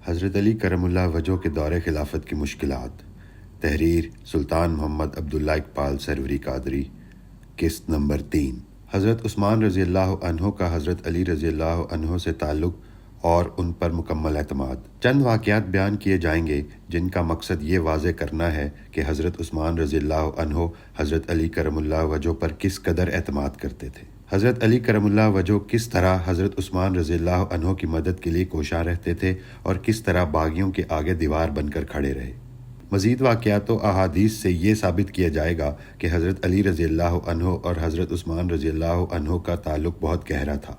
حضرت علی کرم اللہ وجہ کے دور خلافت کی مشکلات. تحریر سلطان محمد عبداللہ اقبال سروری قادری. قسط نمبر 3. حضرت عثمان رضی اللہ عنہ کا حضرت علی رضی اللہ عنہ سے تعلق اور ان پر مکمل اعتماد. چند واقعات بیان کیے جائیں گے جن کا مقصد یہ واضح کرنا ہے کہ حضرت عثمان رضی اللہ عنہ حضرت علی کرم اللہ وجہ پر کس قدر اعتماد کرتے تھے. حضرت علی کرم اللہ وجہ کس طرح حضرت عثمان رضی اللہ عنہ کی مدد کے لیے کوشاں رہتے تھے اور کس طرح باغیوں کے آگے دیوار بن کر کھڑے رہے. مزید واقعات و احادیث سے یہ ثابت کیا جائے گا کہ حضرت علی رضی اللہ عنہ اور حضرت عثمان رضی اللہ عنہ کا تعلق بہت گہرا تھا.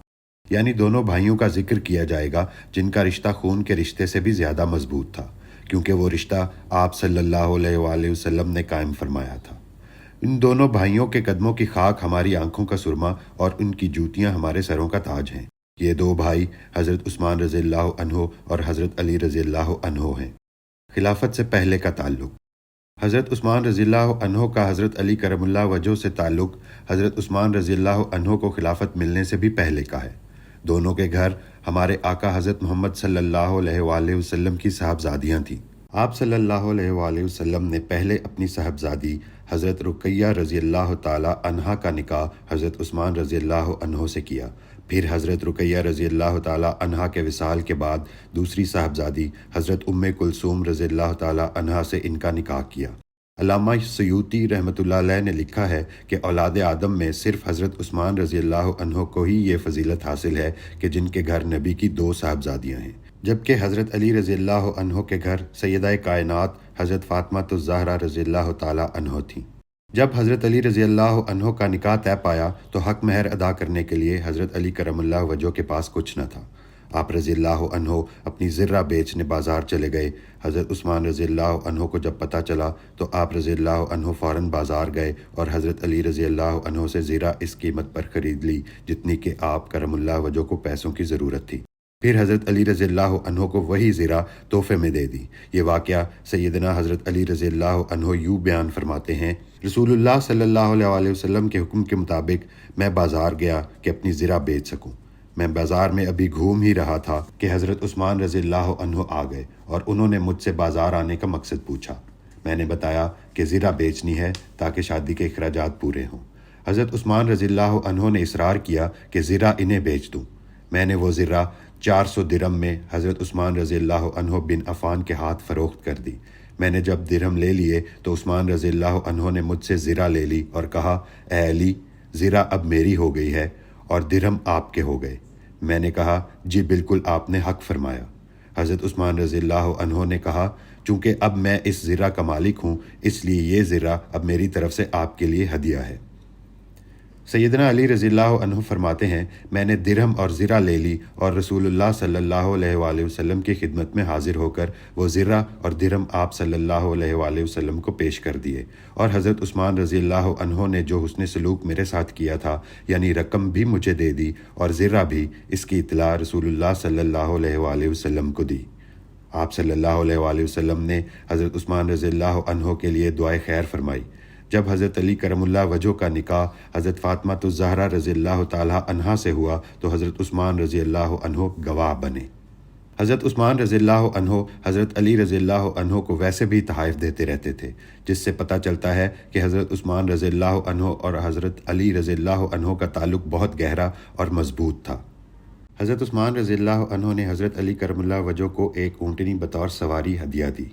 یعنی دونوں بھائیوں کا ذکر کیا جائے گا جن کا رشتہ خون کے رشتے سے بھی زیادہ مضبوط تھا، کیونکہ وہ رشتہ آپ صلی اللہ علیہ وآلہ وسلم نے قائم فرمایا تھا. ان دونوں بھائیوں کے قدموں کی خاک ہماری آنکھوں کا سرما اور ان کی جوتیاں ہمارے سروں کا تاج ہیں. یہ دو بھائی حضرت عثمان رضی اللہ عنہ اور حضرت علی رضی اللہ عنہ ہیں. خلافت سے پہلے کا تعلق. حضرت عثمان رضی اللہ عنہ کا حضرت علی کرم اللہ وجہ سے تعلق حضرت عثمان رضی اللہ عنہ کو خلافت ملنے سے بھی پہلے کا ہے. دونوں کے گھر ہمارے آقا حضرت محمد صلی اللہ علیہ وآلہ وسلم کی صاحبزادیاں تھیں. آپ صلی اللہ علیہ وآلہ وسلم نے پہلے اپنی صاحبزادی حضرت رقیہ رضی اللہ تعالی عنہا کا نکاح حضرت عثمان رضی اللہ عنہ سے کیا. پھر حضرت رقیہ رضی اللہ تعالی عنہا کے وصال کے بعد دوسری صاحبزادی حضرت ام کلثوم رضی اللہ تعالی عنہا سے ان کا نکاح کیا. علامہ سیوطی رحمۃ اللہ علیہ نے لکھا ہے کہ اولاد آدم میں صرف حضرت عثمان رضی اللہ عنہ کو ہی یہ فضیلت حاصل ہے کہ جن کے گھر نبی کی دو صاحبزادیاں ہیں، جبکہ حضرت علی رضی اللہ عنہ کے گھر سیدہ کائنات حضرت فاطمہ الزہرا رضی اللہ تعالی عنہ تھیں. جب حضرت علی رضی اللہ عنہ کا نکاح طے پایا تو حق مہر ادا کرنے کے لیے حضرت علی کرم اللہ وجہ کے پاس کچھ نہ تھا. آپ رضی اللہ عنہ اپنی زرہ بیچنے بازار چلے گئے. حضرت عثمان رضی اللہ عنہ کو جب پتہ چلا تو آپ رضی اللہ عنہ فوراً بازار گئے اور حضرت علی رضی اللہ عنہ سے زرہ اس قیمت پر خرید لی جتنی کہ آپ کرم اللہ وجہ کو پیسوں کی ضرورت تھی. پھر حضرت علی رضی اللہ عنہ کو وہی زرہ تحفے میں دے دی. یہ واقعہ سیدنا حضرت علی رضی اللہ عنہ یوں بیان فرماتے ہیں: رسول اللہ صلی اللہ علیہ وسلم کے حکم کے مطابق میں بازار گیا کہ اپنی زرہ بیچ سکوں. میں بازار میں ابھی گھوم ہی رہا تھا کہ حضرت عثمان رضی اللہ عنہ آ گئے اور انہوں نے مجھ سے بازار آنے کا مقصد پوچھا. میں نے بتایا کہ زرہ بیچنی ہے تاکہ شادی کے اخراجات پورے ہوں. حضرت عثمان رضی اللہ عنہ نے اصرار کیا کہ زرہ انہیں بیچ دوں. میں نے وہ زرہ 400 درہم میں حضرت عثمان رضی اللہ عنہ بن عفان کے ہاتھ فروخت کر دی. میں نے جب درہم لے لیے تو عثمان رضی اللہ عنہ نے مجھ سے زرہ لے لی اور کہا: اے علی، زرہ اب میری ہو گئی ہے اور درہم آپ کے ہو گئے. میں نے کہا: جی بالکل، آپ نے حق فرمایا. حضرت عثمان رضی اللہ عنہ نے کہا: چونکہ اب میں اس زرہ کا مالک ہوں اس لیے یہ زرہ اب میری طرف سے آپ کے لیے ہدیہ ہے. سیدنا علی رضی اللہ عنہ فرماتے ہیں: میں نے درہم اور زرہ لے لی اور رسول اللہ صلی اللہ علیہ وآلہ وسلم کی خدمت میں حاضر ہو کر وہ زرہ اور درہم آپ صلی اللہ علیہ وآلہ وسلم کو پیش کر دیے. اور حضرت عثمان رضی اللہ عنہ نے جو حسن سلوک میرے ساتھ کیا تھا، یعنی رقم بھی مجھے دے دی اور زرہ بھی، اس کی اطلاع رسول اللہ صلی اللہ علیہ وآلہ وسلم کو دی. آپ صلی اللہ علیہ وآلہ وسلم نے حضرت عثمان رضی اللہ عنہ کے لیے دعائے خیر فرمائی. جب حضرت علی کرم اللہ وجہ کا نکاح حضرت فاطمہ الزہرا رضی اللہ تعالی عنہا سے ہوا تو حضرت عثمان رضی اللہ عنہ گواہ بنے. حضرت عثمان رضی اللہ عنہ حضرت علی رضی اللہ عنہ کو ویسے بھی تحائف دیتے رہتے تھے، جس سے پتہ چلتا ہے کہ حضرت عثمان رضی اللہ عنہ اور حضرت علی رضی اللہ عنہ کا تعلق بہت گہرا اور مضبوط تھا. حضرت عثمان رضی اللہ عنہ نے حضرت علی کرم اللہ وجہ کو ایک اونٹنی بطور سواری ہدیہ دی.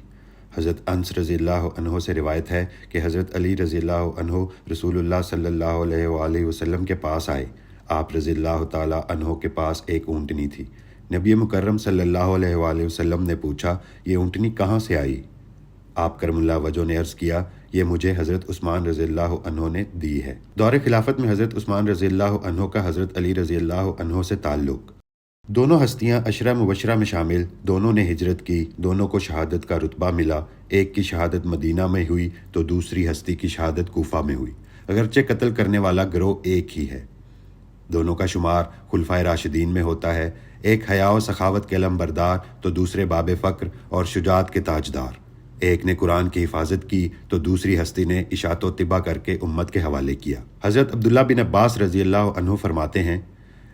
حضرت انس رضی اللہ عنہ سے روایت ہے کہ حضرت علی رضی اللہ عنہ رسول اللہ صلی اللہ علیہ وآلہ وسلم کے پاس آئے. آپ رضی اللہ تعالی عنہ کے پاس ایک اونٹنی تھی. نبی مکرم صلی اللہ علیہ وآلہ وسلم نے پوچھا: یہ اونٹنی کہاں سے آئی؟ آپ کرم اللہ وجہ نے عرض کیا: یہ مجھے حضرت عثمان رضی اللہ عنہ نے دی ہے. دور خلافت میں حضرت عثمان رضی اللہ عنہ کا حضرت علی رضی اللہ عنہ سے تعلق. دونوں ہستیاں عشرہ مبشرہ میں شامل، دونوں نے ہجرت کی، دونوں کو شہادت کا رتبہ ملا. ایک کی شہادت مدینہ میں ہوئی تو دوسری ہستی کی شہادت کوفہ میں ہوئی، اگرچہ قتل کرنے والا گروہ ایک ہی ہے. دونوں کا شمار خلفائے راشدین میں ہوتا ہے. ایک حیا و سخاوت کے علمبردار تو دوسرے باب فقر اور شجاعت کے تاجدار. ایک نے قرآن کی حفاظت کی تو دوسری ہستی نے اشاعت و اتباع کر کے امت کے حوالے کیا. حضرت عبداللہ بن عباس رضی اللہ عنہ فرماتے ہیں: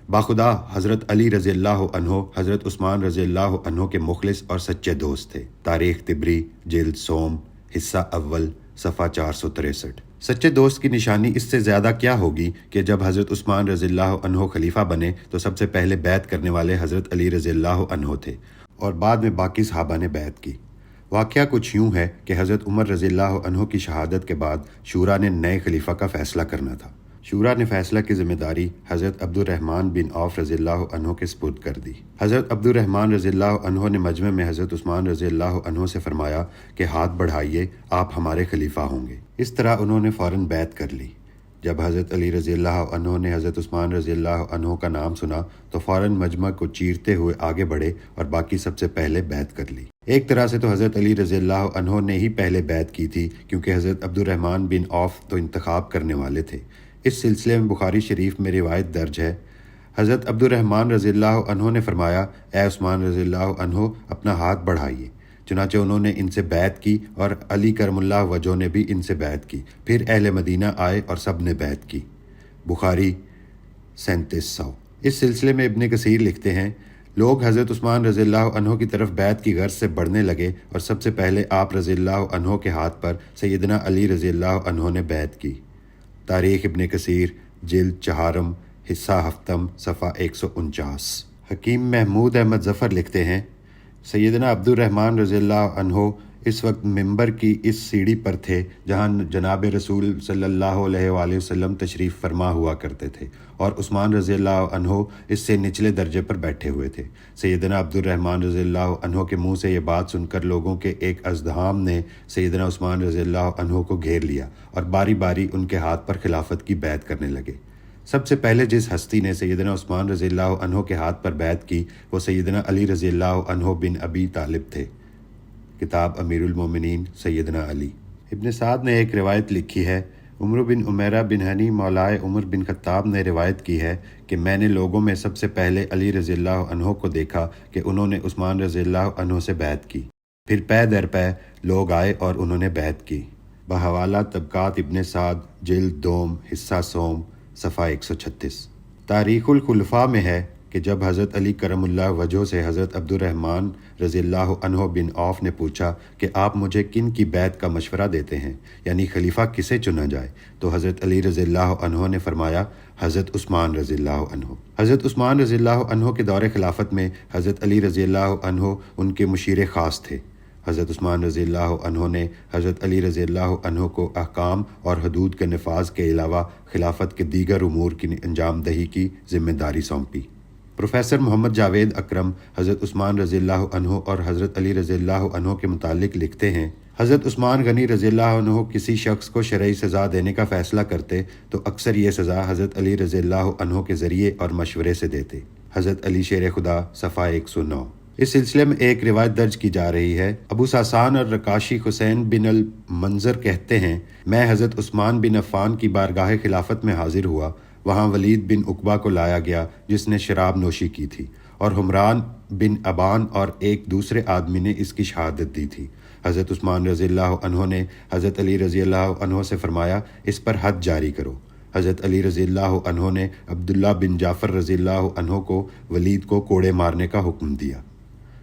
باخدا حضرت علی رضی اللہ عنہ حضرت عثمان رضی اللہ عنہ کے مخلص اور سچے دوست تھے۔ تاریخ طبری جلد سوم حصہ اول صفحہ 463۔ سچے دوست کی نشانی اس سے زیادہ کیا ہوگی کہ جب حضرت عثمان رضی اللہ عنہ خلیفہ بنے تو سب سے پہلے بیعت کرنے والے حضرت علی رضی اللہ عنہ تھے اور بعد میں باقی صحابہ نے بیعت کی۔ واقعہ کچھ یوں ہے کہ حضرت عمر رضی اللہ عنہ کی شہادت کے بعد شورا نے نئے خلیفہ کا فیصلہ کرنا تھا۔ شورا نے فیصلہ کی ذمہ داری حضرت عبد الرحمن بن عوف رضی اللہ عنہ کے سپرد کر دی۔ حضرت عبد الرحمن رضی اللہ عنہ نے مجمع میں حضرت عثمان رضی اللہ عنہ سے فرمایا کہ ہاتھ بڑھائیے، آپ ہمارے خلیفہ ہوں گے۔ اس طرح انہوں نے فوراً بیعت کر لی۔ جب حضرت علی رضی اللہ عنہ نے حضرت عثمان رضی اللہ عنہ کا نام سنا تو فوراً مجمع کو چیرتے ہوئے آگے بڑھے اور باقی سب سے پہلے بیعت کر لی۔ ایک طرح سے تو حضرت علی رضی اللہ عنہ نے ہی پہلے بیعت کی تھی، کیونکہ حضرت عبد الرحمن بن عوف تو انتخاب کرنے والے تھے۔ اس سلسلے میں بخاری شریف میں روایت درج ہے، حضرت عبد الرحمن رضی اللہ عنہ نے فرمایا، اے عثمان رضی اللہ عنہ اپنا ہاتھ بڑھائیے۔ چنانچہ انہوں نے ان سے بیعت کی اور علی کرم اللہ وجہ نے بھی ان سے بیعت کی۔ پھر اہل مدینہ آئے اور سب نے بیعت کی۔ بخاری 3700۔ اس سلسلے میں ابن کثیر لکھتے ہیں، لوگ حضرت عثمان رضی اللہ عنہ کی طرف بیعت کی غرض سے بڑھنے لگے اور سب سے پہلے آپ رضی اللہ عنہ کے ہاتھ پر سیدنا علی رضی اللہ عنہ نے بیعت کی۔ تاریخ ابن کثیر جلد چہارم حصہ ہفتم صفحہ 149۔ حکیم محمود احمد ظفر لکھتے ہیں، سیدنا عبد الرحمن رضی اللہ عنہ اس وقت ممبر کی اس سیڑھی پر تھے جہاں جناب رسول صلی اللہ علیہ وآلہ وسلم تشریف فرما ہوا کرتے تھے، اور عثمان رضی اللہ عنہ اس سے نچلے درجے پر بیٹھے ہوئے تھے۔ سیدنا عبد الرحمن رضی اللہ عنہ کے منہ سے یہ بات سن کر لوگوں کے ایک ازدحام نے سیدنا عثمان رضی اللہ عنہ کو گھیر لیا اور باری باری ان کے ہاتھ پر خلافت کی بیعت کرنے لگے۔ سب سے پہلے جس ہستی نے سیدنا عثمان رضی اللہ عنہ کے ہاتھ پر بیعت کی وہ سیدنا علی رضی اللہ عنہ بن ابی طالب تھے۔ کتاب امیر المومنین سیدنا علی۔ ابن سعد نے ایک روایت لکھی ہے، عمر بن عمیرہ بن ہنی مولائے عمر بن خطاب نے روایت کی ہے کہ میں نے لوگوں میں سب سے پہلے علی رضی اللہ عنہ کو دیکھا کہ انہوں نے عثمان رضی اللہ عنہ سے بیعت کی، پھر پے در پے لوگ آئے اور انہوں نے بیعت کی۔ بحوالہ طبقات ابن سعد جلد دوم حصہ سوم صفحہ 136۔ تاریخ الخلفاء میں ہے کہ جب حضرت علی کرم اللہ وجہ سے حضرت عبد الرحمن رضی اللہ عنہ بن عوف نے پوچھا کہ آپ مجھے کن کی بیعت کا مشورہ دیتے ہیں، یعنی خلیفہ کسے چنا جائے، تو حضرت علی رضی اللہ عنہ نے فرمایا حضرت عثمان رضی اللہ عنہ۔ حضرت عثمان رضی اللہ عنہ کے دور خلافت میں حضرت علی رضی اللہ عنہ ان کے مشیر خاص تھے۔ حضرت عثمان رضی اللہ عنہ نے حضرت علی رضی اللہ عنہ کو احکام اور حدود کے نفاذ کے علاوہ خلافت کے دیگر امور کی انجام دہی کی ذمہ داری سونپی۔ پروفیسر محمد جاوید اکرم حضرت عثمان رضی اللہ عنہ اور حضرت علی رضی اللہ عنہ کے متعلق لکھتے ہیں، حضرت عثمان غنی رضی اللہ عنہ کسی شخص کو شرعی سزا دینے کا فیصلہ کرتے تو اکثر یہ سزا حضرت علی رضی اللہ عنہ کے ذریعے اور مشورے سے دیتے۔ حضرت علی شیر خدا صفحہ 109۔ اس سلسلے میں ایک روایت درج کی جا رہی ہے، ابو ساسان اور رکاشی حسین بن المنظر کہتے ہیں، میں حضرت عثمان بن عفان کی بارگاہ خلافت میں حاضر ہوا، وہاں ولید بن عقبہ کو لایا گیا جس نے شراب نوشی کی تھی، اور حمران بن ابان اور ایک دوسرے آدمی نے اس کی شہادت دی تھی۔ حضرت عثمان رضی اللہ عنہ نے حضرت علی رضی اللہ عنہ سے فرمایا اس پر حد جاری کرو۔ حضرت علی رضی اللہ عنہ نے عبداللہ بن جعفر رضی اللہ عنہ کو ولید کو کوڑے مارنے کا حکم دیا۔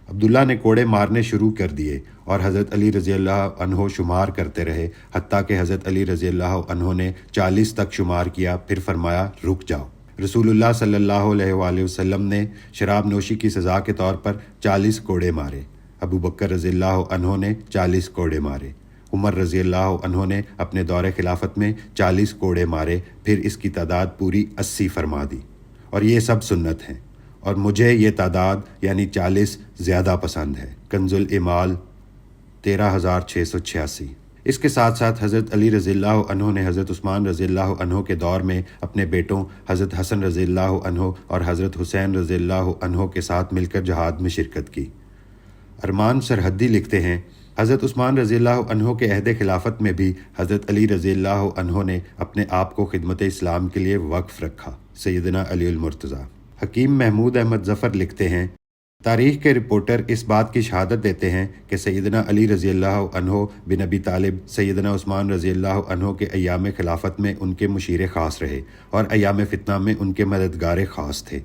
عبداللہ نے کوڑے مارنے شروع کر دیے اور حضرت علی رضی اللہ عنہ شمار کرتے رہے، حتیٰ کہ حضرت علی رضی اللہ عنہ نے 40 تک شمار کیا، پھر فرمایا رک جاؤ۔ رسول اللہ صلی اللہ علیہ وآلہ وسلم نے شراب نوشی کی سزا کے طور پر 40 کوڑے مارے، ابو بکر رضی اللہ عنہ نے 40 کوڑے مارے، عمر رضی اللہ عنہ نے اپنے دور خلافت میں 40 کوڑے مارے، پھر اس کی تعداد پوری 80 فرما دی، اور یہ سب سنت ہیں، اور مجھے یہ تعداد یعنی 40 زیادہ پسند ہے۔ کنز الامال 13686۔ اس کے ساتھ ساتھ حضرت علی رضی اللہ عنہ نے حضرت عثمان رضی اللہ عنہ کے دور میں اپنے بیٹوں حضرت حسن رضی اللہ عنہ اور حضرت حسین رضی اللہ عنہ کے ساتھ مل کر جہاد میں شرکت کی۔ ارمان سرحدی لکھتے ہیں، حضرت عثمان رضی اللہ عنہ کے عہد خلافت میں بھی حضرت علی رضی اللہ عنہ نے اپنے آپ کو خدمت اسلام کے لیے وقف رکھا۔ سیدنا علی المرتضیٰ۔ حکیم محمود احمد ظفر لکھتے ہیں، تاریخ کے رپورٹر اس بات کی شہادت دیتے ہیں کہ سیدنا علی رضی اللہ عنہ بن ابی طالب سیدنا عثمان رضی اللہ عنہ کے ایام خلافت میں ان کے مشیر خاص رہے اور ایام فتنہ میں ان کے مددگار خاص تھے۔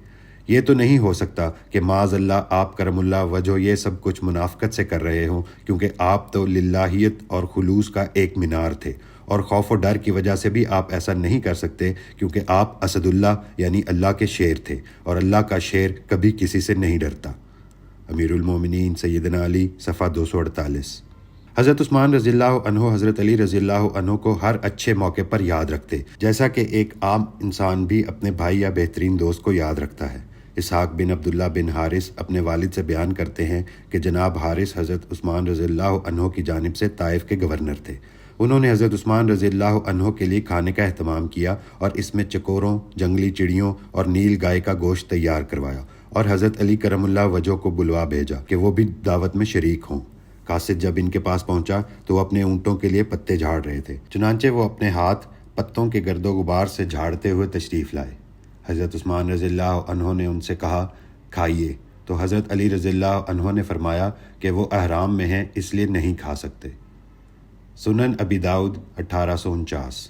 یہ تو نہیں ہو سکتا کہ معاذ اللہ آپ کرم اللہ وجہ یہ سب کچھ منافقت سے کر رہے ہوں، کیونکہ آپ تو للہیت اور خلوص کا ایک مینار تھے، اور خوف و ڈر کی وجہ سے بھی آپ ایسا نہیں کر سکتے، کیونکہ آپ اسد اللہ یعنی اللہ کے شیر تھے، اور اللہ کا شیر کبھی کسی سے نہیں ڈرتا۔ امیر المومنین سیدنا علی صفحہ 248۔ حضرت عثمان رضی اللہ عنہ حضرت علی رضی اللہ عنہ کو ہر اچھے موقع پر یاد رکھتے، جیسا کہ ایک عام انسان بھی اپنے بھائی یا بہترین دوست کو یاد رکھتا ہے۔ اسحاق بن عبداللہ بن حارث اپنے والد سے بیان کرتے ہیں کہ جناب حارث حضرت عثمان رضی اللہ عنہ کی جانب سے طائف کے گورنر تھے۔ انہوں نے حضرت عثمان رضی اللہ عنہ کے لیے کھانے کا اہتمام کیا اور اس میں چکوروں، جنگلی چڑیوں اور نیل گائے کا گوشت تیار کروایا، اور حضرت علی کرم اللہ وجہ کو بلوا بھیجا کہ وہ بھی دعوت میں شریک ہوں۔ قاصد جب ان کے پاس پہنچا تو وہ اپنے اونٹوں کے لیے پتے جھاڑ رہے تھے، چنانچہ وہ اپنے ہاتھ پتوں کے گرد و غبار سے جھاڑتے ہوئے تشریف لائے۔ حضرت عثمان رضی اللہ عنہ نے ان سے کہا کھائیے، تو حضرت علی رضی اللہ عنہ نے فرمایا کہ وہ احرام میں ہیں اس لیے نہیں کھا سکتے۔ سنن ابی داؤد 1849۔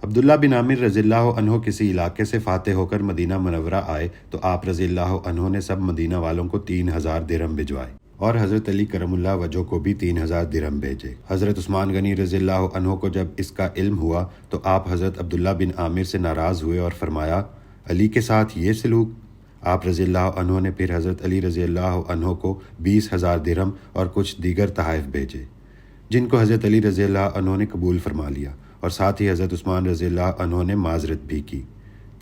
عبداللہ بن عامر رضی اللہ عنہ کسی علاقے سے فاتح ہو کر مدینہ منورہ آئے تو آپ رضی اللہ عنہ نے سب مدینہ والوں کو 3000 درہم بھجوائے، اور حضرت علی کرم اللہ وجہ کو بھی 3000 درہم بھیجے۔ حضرت عثمان غنی رضی اللہ عنہ کو جب اس کا علم ہوا تو آپ حضرت عبداللہ بن عامر سے ناراض ہوئے اور فرمایا علی کے ساتھ یہ سلوک؟ آپ رضی اللہ عنہ نے پھر حضرت علی رضی اللہ عنہ کو 20,000 درہم اور کچھ دیگر تحائف بھیجے، جن کو حضرت علی رضی اللہ عنہ نے قبول فرما لیا، اور ساتھ ہی حضرت عثمان رضی اللہ عنہ نے معذرت بھی کی۔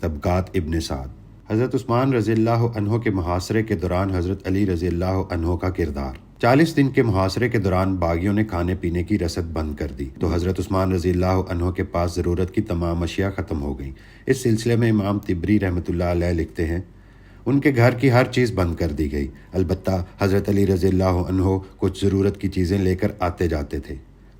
طبقات ابن سعد۔ حضرت عثمان رضی اللہ عنہ کے محاصرے کے دوران حضرت علی رضی اللہ عنہ کا کردار۔ 40 دن کے محاصرے کے دوران باغیوں نے کھانے پینے کی رسد بند کر دی تو حضرت عثمان رضی اللہ عنہ کے پاس ضرورت کی تمام اشیاء ختم ہو گئیں۔ اس سلسلے میں امام طبری رحمۃ اللہ علیہ لکھتے ہیں ان کے گھر کی ہر چیز بند کر دی گئی، البتہ حضرت علی رضی اللہ عنہ کچھ ضرورت کی چیزیں لے کر آتے جاتے تھے۔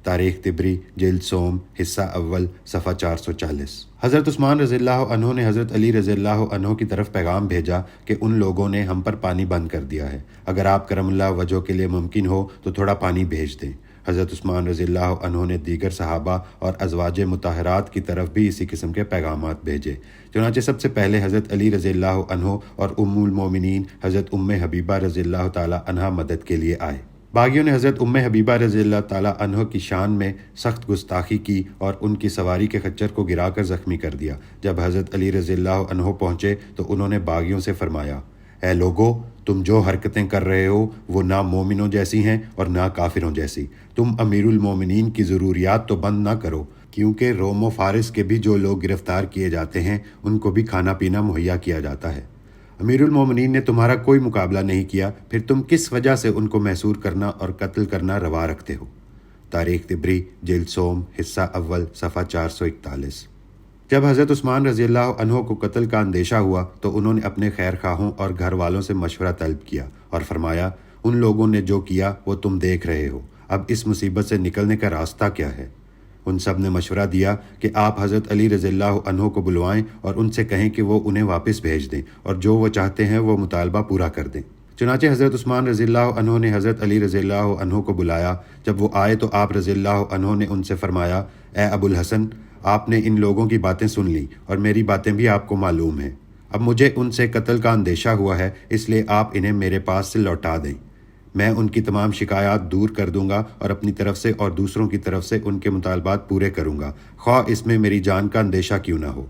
تاریخ طبری جلد سوم حصہ اول صفحہ 440۔ حضرت عثمان رضی اللہ عنہ نے حضرت علی رضی اللہ عنہ کی طرف پیغام بھیجا کہ ان لوگوں نے ہم پر پانی بند کر دیا ہے، اگر آپ کرم اللہ وجہ کے لیے ممکن ہو تو تھوڑا پانی بھیج دیں۔ حضرت عثمان رضی اللہ عنہ نے دیگر صحابہ اور ازواج مطہرات کی طرف بھی اسی قسم کے پیغامات بھیجے، چنانچہ سب سے پہلے حضرت علی رضی اللہ عنہ اور ام المومنین حضرت ام حبیبہ رضی اللہ تعالی عنہا مدد کے لیے آئے۔ باغیوں نے حضرت ام حبیبہ رضی اللہ تعالی عنہ کی شان میں سخت گستاخی کی اور ان کی سواری کے خچر کو گرا کر زخمی کر دیا۔ جب حضرت علی رضی اللہ عنہ پہنچے تو انہوں نے باغیوں سے فرمایا اے لوگو، تم جو حرکتیں کر رہے ہو وہ نہ مومنوں جیسی ہیں اور نہ کافروں جیسی۔ تم امیر المومنین کی ضروریات تو بند نہ کرو، کیونکہ روم و فارس کے بھی جو لوگ گرفتار کیے جاتے ہیں ان کو بھی کھانا پینا مہیا کیا جاتا ہے۔ امیر المومنین نے تمہارا کوئی مقابلہ نہیں کیا، پھر تم کس وجہ سے ان کو محصور کرنا اور قتل کرنا روا رکھتے ہو؟ تاریخ طبری جلد سوم حصہ اول صفحہ 441۔ جب حضرت عثمان رضی اللہ عنہ کو قتل کا اندیشہ ہوا تو انہوں نے اپنے خیر خواہوں اور گھر والوں سے مشورہ طلب کیا اور فرمایا ان لوگوں نے جو کیا وہ تم دیکھ رہے ہو، اب اس مصیبت سے نکلنے کا راستہ کیا ہے؟ ان سب نے مشورہ دیا کہ آپ حضرت علی رضی اللہ عنہ کو بلوائیں اور ان سے کہیں کہ وہ انہیں واپس بھیج دیں اور جو وہ چاہتے ہیں وہ مطالبہ پورا کر دیں۔ چنانچہ حضرت عثمان رضی اللہ عنہ نے حضرت علی رضی اللہ عنہ کو بلایا۔ جب وہ آئے تو آپ رضی اللہ عنہ نے ان سے فرمایا اے ابو الحسن، آپ نے ان لوگوں کی باتیں سن لی اور میری باتیں بھی آپ کو معلوم ہیں، اب مجھے ان سے قتل کا اندیشہ ہوا ہے، اس لیے آپ انہیں میرے پاس سے لوٹا دیں، میں ان کی تمام شکایات دور کر دوں گا اور اپنی طرف سے اور دوسروں کی طرف سے ان کے مطالبات پورے کروں گا، خواہ اس میں میری جان کا اندیشہ کیوں نہ ہو۔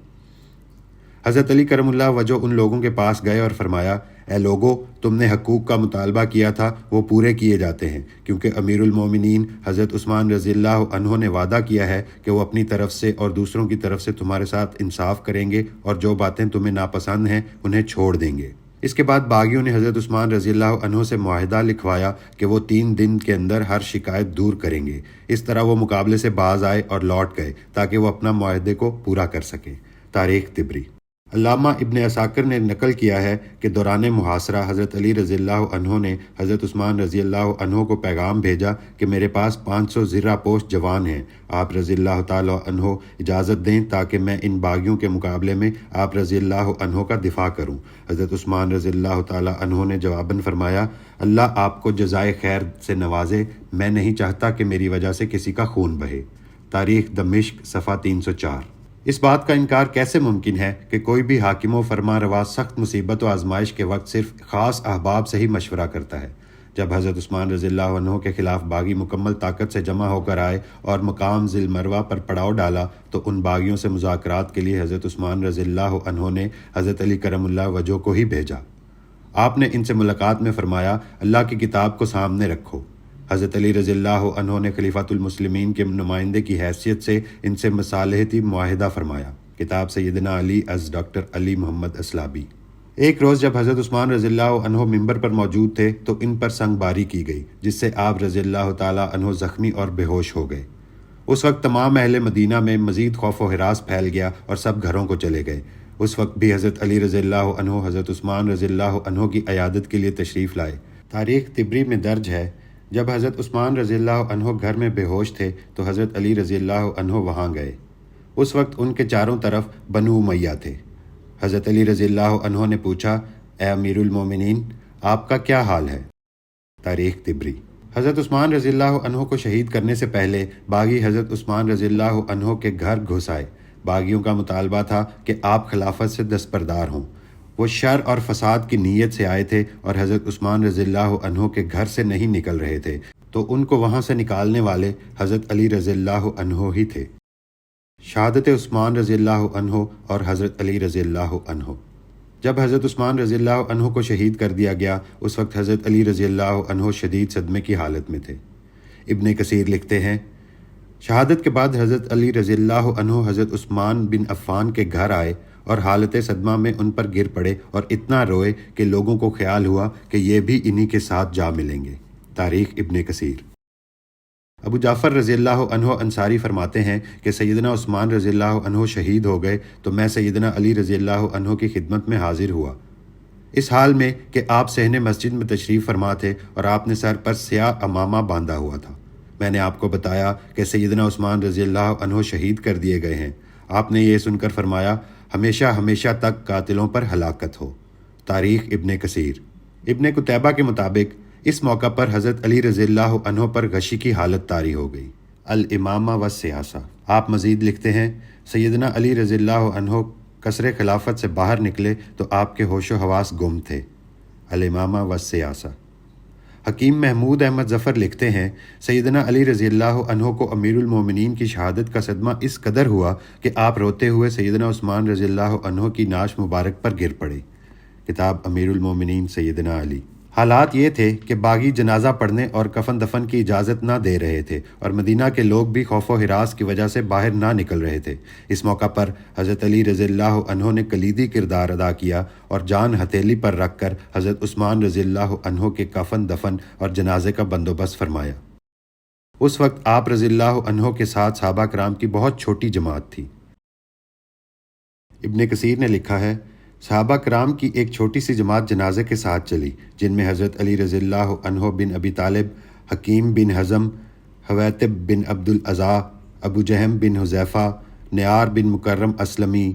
حضرت علی کرم اللہ وجہ ان لوگوں کے پاس گئے اور فرمایا اے لوگو، تم نے حقوق کا مطالبہ کیا تھا وہ پورے کیے جاتے ہیں، کیونکہ امیر المومنین حضرت عثمان رضی اللہ عنہ نے وعدہ کیا ہے کہ وہ اپنی طرف سے اور دوسروں کی طرف سے تمہارے ساتھ انصاف کریں گے اور جو باتیں تمہیں ناپسند ہیں انہیں چھوڑ دیں گے۔ اس کے بعد باغیوں نے حضرت عثمان رضی اللہ عنہ سے معاہدہ لکھوایا کہ وہ 3 دن کے اندر ہر شکایت دور کریں گے۔ اس طرح وہ مقابلے سے باز آئے اور لوٹ گئے تاکہ وہ اپنا معاہدے کو پورا کر سکیں۔ تاریخ طبری۔ علامہ ابن عساکر نے نقل کیا ہے کہ دوران محاصرہ حضرت علی رضی اللہ عنہ نے حضرت عثمان رضی اللہ عنہ کو پیغام بھیجا کہ میرے پاس 500 زرہ پوش جوان ہیں، آپ رضی اللہ تعالی عنہ اجازت دیں تاکہ میں ان باغیوں کے مقابلے میں آپ رضی اللہ عنہ کا دفاع کروں۔ حضرت عثمان رضی اللہ تعالی عنہ نے جواباً فرمایا اللہ آپ کو جزائے خیر سے نوازے، میں نہیں چاہتا کہ میری وجہ سے کسی کا خون بہے۔ تاریخ دمشق صفحہ 304۔ اس بات کا انکار کیسے ممکن ہے کہ کوئی بھی حاکم و فرما روا سخت مصیبت و آزمائش کے وقت صرف خاص احباب سے ہی مشورہ کرتا ہے؟ جب حضرت عثمان رضی اللہ عنہ کے خلاف باغی مکمل طاقت سے جمع ہو کر آئے اور مقام ذی المروہ پر پڑاؤ ڈالا تو ان باغیوں سے مذاکرات کے لیے حضرت عثمان رضی اللہ عنہ نے حضرت علی کرم اللہ وجہ کو ہی بھیجا۔ آپ نے ان سے ملاقات میں فرمایا، اللہ کی کتاب کو سامنے رکھو۔ حضرت علی رضی اللہ عنہ نے خلیفۃ المسلمین کے نمائندے کی حیثیت سے ان سے مصالحتی معاہدہ فرمایا۔ کتاب سیدنا علی از ڈاکٹر علی محمد اسلابی۔ ایک روز جب حضرت عثمان رضی اللہ عنہ ممبر پر موجود تھے تو ان پر سنگ باری کی گئی، جس سے آپ رضی اللہ تعالیٰ عنہ زخمی اور بے ہوش ہو گئے۔ اس وقت تمام اہل مدینہ میں مزید خوف و ہراس پھیل گیا اور سب گھروں کو چلے گئے۔ اس وقت بھی حضرت علی رضی اللہ عنہ حضرت عثمان رضی اللہ عنہ کی عیادت کے لیے تشریف لائے۔ تاریخ طبری میں درج ہے، جب حضرت عثمان رضی اللہ عنہ گھر میں بے ہوش تھے تو حضرت علی رضی اللہ عنہ وہاں گئے۔ اس وقت ان کے چاروں طرف بنو امیہ تھے۔ حضرت علی رضی اللہ عنہ نے پوچھا، اے امیر المومنین، آپ کا کیا حال ہے؟ تاریخ طبری۔ حضرت عثمان رضی اللہ عنہ کو شہید کرنے سے پہلے باغی حضرت عثمان رضی اللہ عنہ کے گھر گھس آئے۔ باغیوں کا مطالبہ تھا کہ آپ خلافت سے دستبردار ہوں۔ وہ شر اور فساد کی نیت سے آئے تھے اور حضرت عثمان رضی اللہ عنہ کے گھر سے نہیں نکل رہے تھے، تو ان کو وہاں سے نکالنے والے حضرت علی رضی اللہ عنہ ہی تھے۔ شہادت عثمان رضی اللہ عنہ اور حضرت علی رضی اللہ عنہ۔ جب حضرت عثمان رضی اللہ عنہ کو شہید کر دیا گیا، اس وقت حضرت علی رضی اللہ عنہ شدید صدمے کی حالت میں تھے۔ ابن کثیر لکھتے ہیں، شہادت کے بعد حضرت علی رضی اللہ عنہ حضرت عثمان بن عفان کے گھر آئے اور حالت صدمہ میں ان پر گر پڑے اور اتنا روئے کہ لوگوں کو خیال ہوا کہ یہ بھی انہی کے ساتھ جا ملیں گے۔ تاریخ ابن کثیر۔ ابو جعفر رضی اللہ عنہ انصاری فرماتے ہیں کہ سیدنا عثمان رضی اللہ عنہ شہید ہو گئے تو میں سیدنا علی رضی اللہ عنہ کی خدمت میں حاضر ہوا، اس حال میں کہ آپ صحن مسجد میں تشریف فرما تھے اور آپ نے سر پر سیاہ عمامہ باندھا ہوا تھا۔ میں نے آپ کو بتایا کہ سیدنا عثمان رضی اللہ عنہ شہید کر دیے گئے ہیں۔ آپ نے یہ سن کر فرمایا، ہمیشہ ہمیشہ تک قاتلوں پر ہلاکت ہو۔ تاریخ ابن کثیر۔ ابن قتیبہ کے مطابق اس موقع پر حضرت علی رضی اللہ عنہ پر غشی کی حالت طاری ہو گئی۔ الامامہ والسیاسہ۔ آپ مزید لکھتے ہیں، سیدنا علی رضی اللہ عنہ قصر خلافت سے باہر نکلے تو آپ کے ہوش و حواس گم تھے۔ الامامہ والسیاسہ۔ حکیم محمود احمد ظفر لکھتے ہیں، سیدنا علی رضی اللہ عنہ کو امیر المومنین کی شہادت کا صدمہ اس قدر ہوا کہ آپ روتے ہوئے سیدنا عثمان رضی اللہ عنہ کی ناش مبارک پر گر پڑے۔ کتاب امیر المومنین سیدنا علی۔ حالات یہ تھے کہ باغی جنازہ پڑھنے اور کفن دفن کی اجازت نہ دے رہے تھے اور مدینہ کے لوگ بھی خوف و ہراس کی وجہ سے باہر نہ نکل رہے تھے۔ اس موقع پر حضرت علی رضی اللہ عنہ نے کلیدی کردار ادا کیا اور جان ہتھیلی پر رکھ کر حضرت عثمان رضی اللہ عنہ کے کفن دفن اور جنازے کا بندوبست فرمایا۔ اس وقت آپ رضی اللہ عنہ کے ساتھ صحابہ کرام کی بہت چھوٹی جماعت تھی۔ ابن کثیر نے لکھا ہے، صحابہ کرام کی ایک چھوٹی سی جماعت جنازے کے ساتھ چلی، جن میں حضرت علی رضی اللہ عنہ بن ابی طالب، حکیم بن حزم، حویتب بن عبد الاعضا، ابو جہم بن حذیفہ، نیار بن مکرم اسلمی،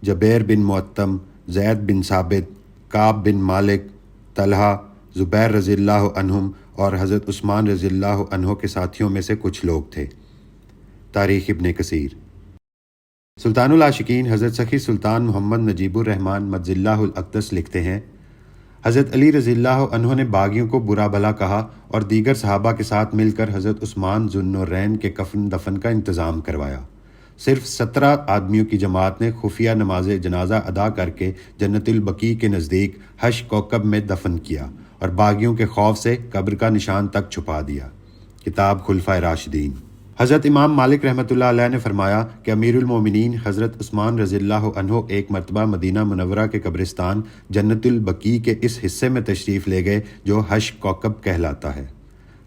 جبیر بن معتم، زید بن ثابت، کعب بن مالک، طلحہ، زبیر رضی اللہ عنہم اور حضرت عثمان رضی اللہ عنہ کے ساتھیوں میں سے کچھ لوگ تھے۔ تاریخ ابن کثیر۔ سلطان العاشقین حضرت سخی سلطان محمد نجیب الرحمن مجز اللہ الاقدس لکھتے ہیں، حضرت علی رضی اللہ عنہ نے باغیوں کو برا بھلا کہا اور دیگر صحابہ کے ساتھ مل کر حضرت عثمان ذو النورین کے کفن دفن کا انتظام کروایا۔ صرف 17 آدمیوں کی جماعت نے خفیہ نماز جنازہ ادا کر کے جنت البقیع کے نزدیک حش کوکب میں دفن کیا اور باغیوں کے خوف سے قبر کا نشان تک چھپا دیا۔ کتاب خلفائے راشدین۔ حضرت امام مالک رحمۃ اللہ علیہ نے فرمایا کہ امیر المومنین حضرت عثمان رضی اللہ عنہ ایک مرتبہ مدینہ منورہ کے قبرستان جنت البقیع کے اس حصے میں تشریف لے گئے جو حش کوکب کہلاتا ہے،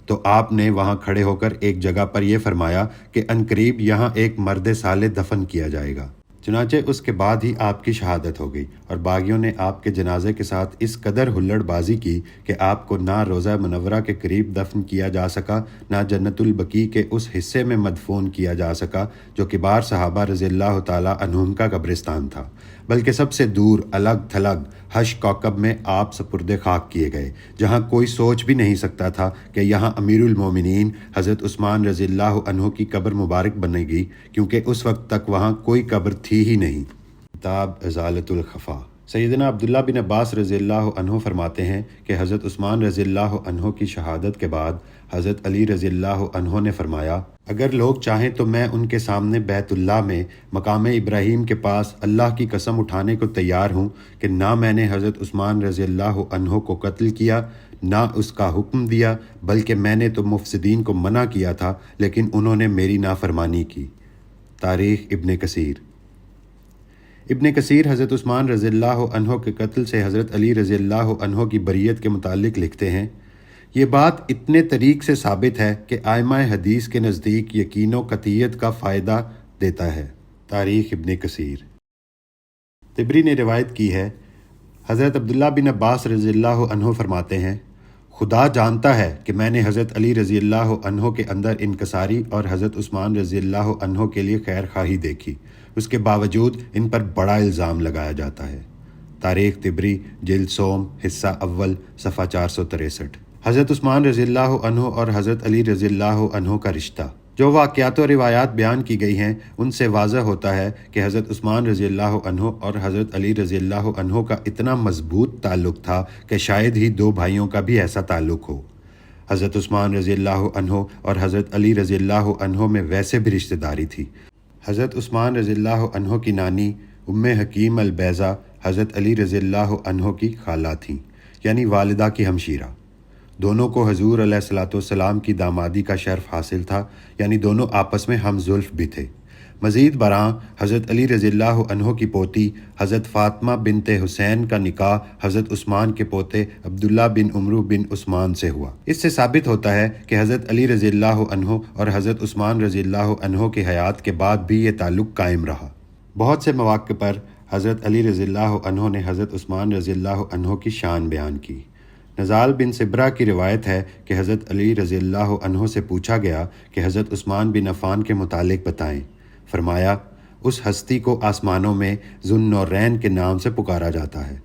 تو آپ نے وہاں کھڑے ہو کر ایک جگہ پر یہ فرمایا کہ عنقریب یہاں ایک مرد صالح دفن کیا جائے گا۔ چنانچہ اس کے بعد ہی آپ کی شہادت ہو گئی اور باغیوں نے آپ کے جنازے کے ساتھ اس قدر ہلڑ بازی کی کہ آپ کو نہ روضہ منورہ کے قریب دفن کیا جا سکا، نہ جنت البقیع کے اس حصے میں مدفون کیا جا سکا جو کبار صحابہ رضی اللہ تعالی عنہم کا قبرستان تھا، بلکہ سب سے دور الگ تھلگ حش کوکب میں آپ سپرد خاک کیے گئے، جہاں کوئی سوچ بھی نہیں سکتا تھا کہ یہاں امیر المومنین حضرت عثمان رضی اللہ عنہ کی قبر مبارک بنے گی، کیونکہ اس وقت تک وہاں کوئی قبر تھی ہی نہیں۔ کتاب ازالۃ الخفا۔ سیدنا عبداللہ بن عباس رضی اللہ عنہ فرماتے ہیں کہ حضرت عثمان رضی اللہ عنہ کی شہادت کے بعد حضرت علی رضی اللہ عنہ نے فرمایا، اگر لوگ چاہیں تو میں ان کے سامنے بیت اللہ میں مقام ابراہیم کے پاس اللہ کی قسم اٹھانے کو تیار ہوں کہ نہ میں نے حضرت عثمان رضی اللہ عنہ کو قتل کیا، نہ اس کا حکم دیا، بلکہ میں نے تو مفسدین کو منع کیا تھا، لیکن انہوں نے میری نافرمانی کی۔ تاریخ ابن کثیر۔ ابن کثیر حضرت عثمان رضی اللہ عنہ کے قتل سے حضرت علی رضی اللہ عنہ کی بریت کے متعلق لکھتے ہیں، یہ بات اتنے طریق سے ثابت ہے کہ ائمہ حدیث کے نزدیک یقین و قطعیت کا فائدہ دیتا ہے۔ تاریخ ابن کثیر۔ طبری نے روایت کی ہے، حضرت عبداللہ بن عباس رضی اللہ عنہ فرماتے ہیں، خدا جانتا ہے کہ میں نے حضرت علی رضی اللہ عنہ کے اندر انکساری اور حضرت عثمان رضی اللہ عنہ کے لیے خیر خواہی دیکھی، اس کے باوجود ان پر بڑا الزام لگایا جاتا ہے۔ تاریخ طبری جلد سوم حصہ اول صفحہ 463۔ حضرت عثمان رضی اللہ عنہ اور حضرت علی رضی اللہ عنہ کا رشتہ۔ جو واقعات و روایات بیان کی گئی ہیں ان سے واضح ہوتا ہے کہ حضرت عثمان رضی اللہ عنہ اور حضرت علی رضی اللہ عنہ کا اتنا مضبوط تعلق تھا کہ شاید ہی دو بھائیوں کا بھی ایسا تعلق ہو۔ حضرت عثمان رضی اللہ عنہ اور حضرت علی رضی اللہ عنہ میں ویسے بھی رشتہ داری تھی۔ حضرت عثمان رضی اللہ عنہ کی نانی ام حکیم البیضہ حضرت علی رضی اللہ عنہ کی خالہ تھیں، یعنی والدہ کی ہمشیرہ۔ دونوں کو حضور علیہ الصلوۃ والسلام کی دامادی کا شرف حاصل تھا، یعنی دونوں آپس میں ہم زلف بھی تھے۔ مزید برآں حضرت علی رضی اللہ عنہ کی پوتی حضرت فاطمہ بنت حسین کا نکاح حضرت عثمان کے پوتے عبداللہ بن عمرو بن عثمان سے ہوا۔ اس سے ثابت ہوتا ہے کہ حضرت علی رضی اللہ عنہ اور حضرت عثمان رضی اللہ عنہ کی حیات کے بعد بھی یہ تعلق قائم رہا۔ بہت سے مواقع پر حضرت علی رضی اللہ عنہ نے حضرت عثمان رضی اللہ عنہ کی شان بیان کی۔ نزال بن سبرہ کی روایت ہے کہ حضرت علی رضی اللہ عنہ سے پوچھا گیا کہ حضرت عثمان بن عفان کے متعلق بتائیں۔ فرمایا، اس ہستی کو آسمانوں میں ذو النورین کے نام سے پکارا جاتا ہے۔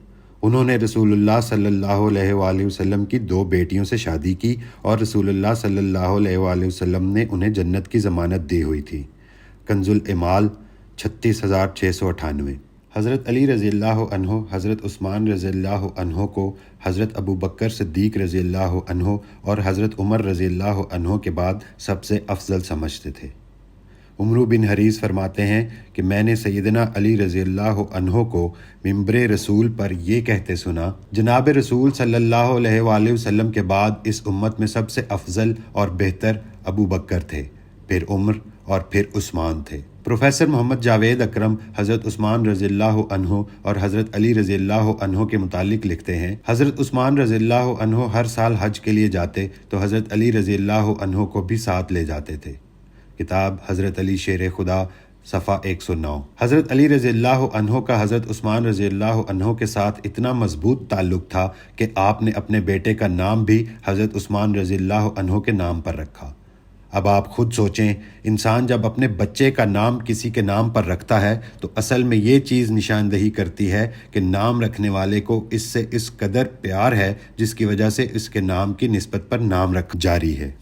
انہوں نے رسول اللہ صلی اللہ علیہ وآلہ وسلم کی 2 بیٹیوں سے شادی کی اور رسول اللہ صلی اللہ علیہ وآلہ وسلم نے انہیں جنت کی ضمانت دی ہوئی تھی۔ کنز الامال 36698۔ حضرت علی رضی اللہ عنہ حضرت عثمان رضی اللہ عنہ کو حضرت ابو بکر صدیق رضی اللہ عنہ اور حضرت عمر رضی اللہ عنہ کے بعد سب سے افضل سمجھتے تھے۔ عمرو بن حریث فرماتے ہیں کہ میں نے سیدنا علی رضی اللہ عنہ کو ممبر رسول پر یہ کہتے سنا، جناب رسول صلی اللہ علیہ وآلہ وسلم کے بعد اس امت میں سب سے افضل اور بہتر ابو بکر تھے، پھر عمر اور پھر عثمان تھے۔ پروفیسر محمد جاوید اکرم حضرت عثمان رضی اللہ عنہ اور حضرت علی رضی اللہ عنہ کے متعلق لکھتے ہیں، حضرت عثمان رضی اللہ عنہ ہر سال حج کے لیے جاتے تو حضرت علی رضی اللہ عنہ کو بھی ساتھ لے جاتے تھے۔ کتاب حضرت علی شیر خدا صفحہ 109۔ حضرت علی رضی اللہ عنہ کا حضرت عثمان رضی اللہ عنہ کے ساتھ اتنا مضبوط تعلق تھا کہ آپ نے اپنے بیٹے کا نام بھی حضرت عثمان رضی اللہ عنہ کے نام پر رکھا۔ اب آپ خود سوچیں، انسان جب اپنے بچے کا نام کسی کے نام پر رکھتا ہے تو اصل میں یہ چیز نشاندہی کرتی ہے کہ نام رکھنے والے کو اس سے اس قدر پیار ہے جس کی وجہ سے اس کے نام کی نسبت پر نام رکھ جاری ہے۔